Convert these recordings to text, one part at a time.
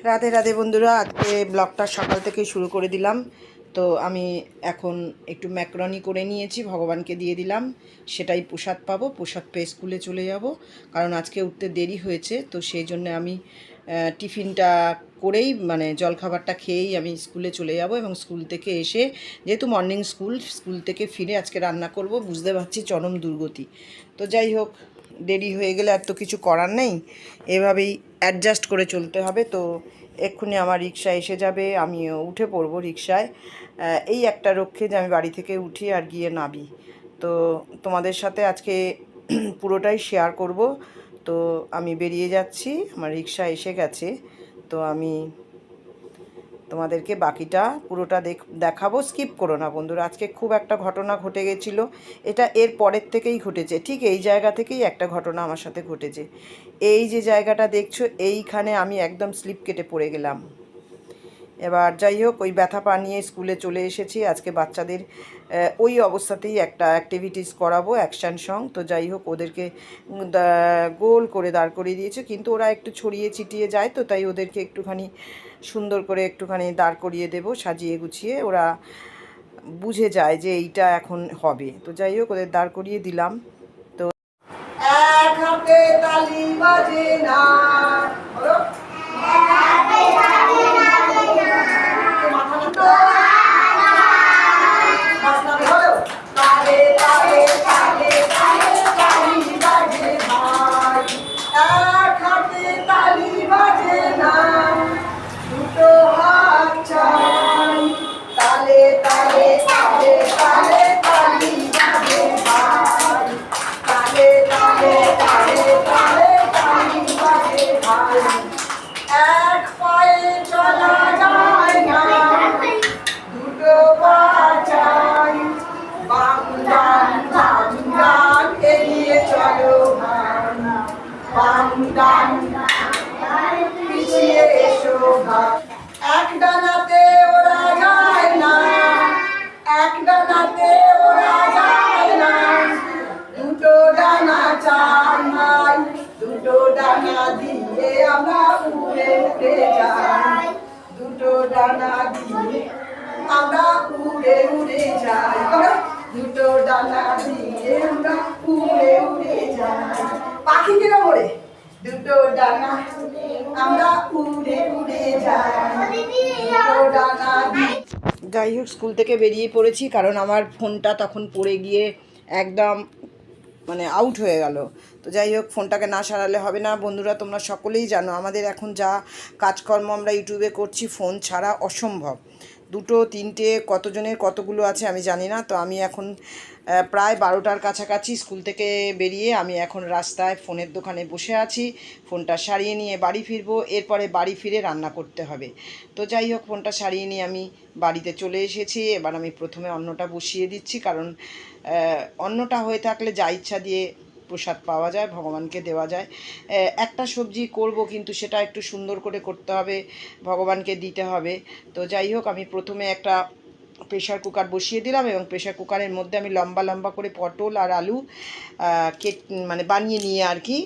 রাধে রাধে বন্ধুরা, আজকে ব্লগটা সকাল থেকেই শুরু করে দিলাম। তো আমি এখন একটু ম্যাকরনি করে নিয়েছি, ভগবানকে দিয়ে দিলাম, সেটাই প্রসাদ পাবো। প্রসাদ পেয়ে স্কুলে চলে যাব, কারণ আজকে উঠতে দেরি হয়েছে। তো সেই জন্য আমি টিফিনটা করেই মানে জলখাবারটা খেয়েই আমি স্কুলে চলে যাব। এবং স্কুল থেকে এসে, যেহেতু মর্নিং স্কুল থেকে ফিরে আজকে রান্না করব, বুঝতে পারছি চরম দুর্গতি। তো যাই হোক, দেরি হয়ে গেলে আর তো কিছু করার নেই, এভাবেই অ্যাডজাস্ট করে চলতে হবে। তো এক্ষুনি আমার রিক্সা এসে যাবে, আমিও উঠে পড়বো রিক্সায়। এই একটা রক্ষে যে আমি বাড়ি থেকে উঠি আর গিয়ে নামি। তো তোমাদের সাথে আজকে পুরোটাই শেয়ার করব। তো আমি বেরিয়ে যাচ্ছি, আমার রিক্সা এসে গেছে। তো আমি তোমাদেরকে বাকিটা পুরোটা দেখাবো, স্কিপ করো না বন্ধুরা। আজকে খুব একটা ঘটনা ঘটে গেছিলো, এটা এর পরের থেকেই ঘটেছে। ঠিক এই জায়গা থেকেই একটা ঘটনা আমার সাথে ঘটেছে। এই যে জায়গাটা দেখছো, এইখানে আমি একদম স্লিপ কেটে পড়ে গেলাম। এবার যাই হোক, ওই ব্যথা পা নিয়ে স্কুলে চলে এসেছি। আজকে বাচ্চাদের ওই অবস্থাতেই একটা অ্যাক্টিভিটিস করাবো, অ্যাকশান সং। তো যাই হোক, ওদেরকে গোল করে দাঁড় করিয়ে দিয়েছে, কিন্তু ওরা একটু ছড়িয়ে ছিটিয়ে যায়, তো তাই ওদেরকে একটুখানি সুন্দর করে একটুখানি দাঁড় করিয়ে দেবো, সাজিয়ে গুছিয়ে। ওরা বুঝে যায় যে এইটা এখন হবে। তো যাই হোক, ওদের দাঁড় করিয়ে দিলাম। তো এক হাতে তালি বাজে না, এক পায়ে চলা যায় না, দুটো পা চাই। বাম ডান এগিয়ে চলো, বাম ডান পিছিয়ে এসো। এক ডানাতে ওরা যায় না, এক ডানাতে ওরা যায় না, দুটো ডানা চাই। দুটো ডানা দিয়ে আমরা উড়ে উড়ে যাই, দুটো ডানা দিয়ে আমরা উড়ে উড়ে যাই, দুটো ডানা দিয়ে আমরা উড়ে উড়ে যাই। পাখি কিনা ওড়ে, দুটো ডানা আমরা উড়ে উড়ে যাই, দুটো ডানা দিয়ে। যাই হোক, স্কুল থেকে বেরিয়ে পড়েছি, কারণ আমার ফোনটা তখন পড়ে গিয়ে একদম মানে আউট হয়ে গেল। তো যাই হোক, ফোনটাকে না সারালে হবে না বন্ধুরা। তোমরা সকলেই জানো, আমাদের এখন যা কাজকর্ম আমরা ইউটিউবে করছি, ফোন ছাড়া অসম্ভব। দুটো তিনটে কতজনের কতগুলো আছে আমি জানি না। তো আমি এখন প্রায় 12টার কাছাকাছি স্কুল থেকে বেরিয়ে আমি এখন রাস্তায় ফোনের দোকানে বসে আছি। ফোনটা সারিয়ে নিয়ে বাড়ি ফিরবো, এরপরে বাড়ি ফিরে রান্না করতে হবে। তো যাই হোক, ফোনটা সারিয়ে নিয়ে আমি বাড়িতে চলে এসেছি। এবার আমি প্রথমে অন্নটা বসিয়ে দিচ্ছি, কারণ অন্নটা হয়ে থাকলে যা ইচ্ছা দিয়ে প্রসাদ পাওয়া যায়, ভগবানকে দেওয়া যায়। একটা সবজি করব, কিন্তু সেটা একটু সুন্দর করে করতে হবে, ভগবানকে দিতে হবে। তো যাই হোক, আমি প্রথমে একটা প্রেশার কুকার বসিয়ে দিলাম, এবং প্রেশার কুকারের মধ্যে আমি লম্বা লম্বা করে পটল আর আলু মানে বানিয়ে নিয়ে আর কি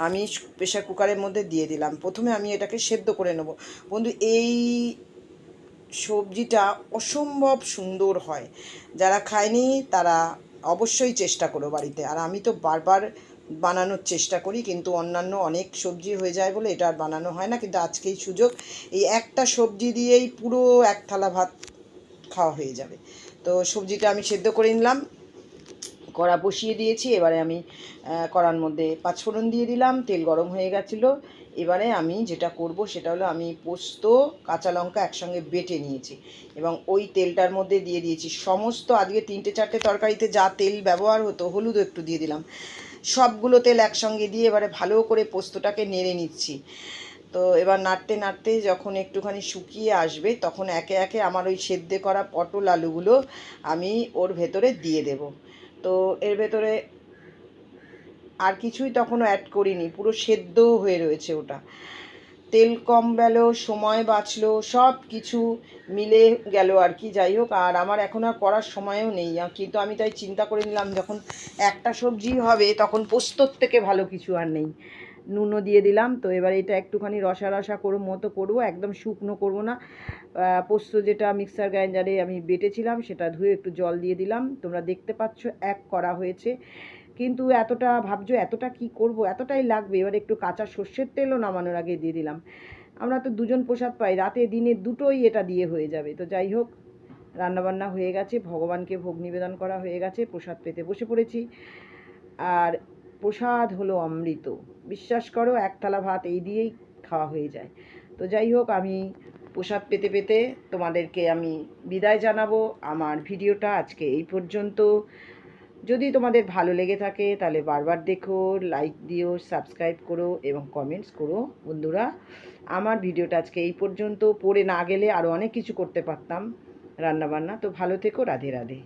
আমি প্রেশার কুকারের মধ্যে দিয়ে দিলাম। প্রথমে আমি এটাকে সেদ্ধ করে নেব বন্ধু। এই সবজিটা অসম্ভব সুন্দর হয়, যারা খায়নি তারা অবশ্যই চেষ্টা করো বাড়িতে। আর আমি তো বারবার বানানোর চেষ্টা করি, কিন্তু অন্যান্য অনেক সবজি হয়ে যায় বলে এটা আর বানানো হয় না। কিন্তু আজকেই সুযোগ, এই একটা সবজি দিয়েই পুরো এক থালা ভাত খাওয়া হয়ে যাবে। তো সবজিটা আমি সেদ্ধ করে নিলাম, কড়া বসিয়ে দিয়েছি। এবারে আমি কড়ার মধ্যে পাঁচফোড়ন দিয়ে দিলাম, তেল গরম হয়ে গেছিলো। এবারে আমি যেটা করব সেটা হলো, আমি পোস্ত কাঁচা লঙ্কা একসঙ্গে বেটে নিয়েছি, এবং ওই তেলটার মধ্যে দিয়ে দিয়েছি সমস্ত, আজকে 3-4টে তরকারিতে যা তেল ব্যবহার হতো, হলুদও একটু দিয়ে দিলাম, সবগুলো তেল একসঙ্গে দিয়ে এবারে ভালো করে পোস্তটাকে নেড়ে নিচ্ছি। তো এবার নাড়তে নাড়তে যখন একটুখানি শুকিয়ে আসবে, তখন একে একে আমার ওই সেদ্ধ করা পটল আলুগুলো আমি ওর ভেতরে দিয়ে দেব। তো এর ভেতরে আর কিছুই তখনও অ্যাড করিনি, পুরো সেদ্ধ হয়ে রয়েছে ওটা। তেল কম গেল, সময় বাঁচলো, সব কিছু মিলে গেল আর কি। যাই হোক, আর আমার এখন আর করার সময়ও নেই, কিন্তু আমি তাই চিন্তা করে নিলাম, যখন একটা সবজি হবে তখন পোস্তর থেকে ভালো কিছু আর নেই। নুনও দিয়ে দিলাম। তো এবার এটা একটুখানি রসা রসা মতো করবো, একদম শুকনো করবো না। পোস্ত যেটা মিক্সার গ্রাইন্ডারে আমি বেটেছিলাম সেটা ধুয়ে একটু জল দিয়ে দিলাম। তোমরা দেখতে পাচ্ছ এক করা হয়েছে, কিন্তু এতটা ভাবছো এতটা কি করব, এতটাই লাগবে। এবার একটু কাঁচা সর্ষের তেলও নামানোর আগে দিয়ে দিলাম। আমরা তো দুজন প্রসাদ পাই, রাতে দিনে দুটোই এটা দিয়ে হয়ে যাবে। তো যাই হোক, রান্নাবান্না হয়ে গেছে, ভগবানকে ভোগ নিবেদন করা হয়ে গেছে, প্রসাদ পেতে বসে পড়েছি। আর প্রসাদ হলো অমৃত, বিশ্বাস করো এক থালা ভাত এই দিয়েই খাওয়া হয়ে যায়। তো যাই হোক, আমি প্রসাদ পেতে পেতে তোমাদেরকে আমি বিদায় জানাবো। আমার ভিডিওটা আজকে এই পর্যন্ত। যদি তোমাদের ভালো লেগে থাকে তাহলে বারবার দেখো, লাইক দিও, সাবস্ক্রাইব করো এবং কমেন্টস করো বন্ধুরা। আমার ভিডিওটা আজকে এই পর্যন্ত। পড়ে না গেলে আরও অনেক কিছু করতে পারতাম রান্নাবান্না। তো ভালো থেকো, রাধে রাধে।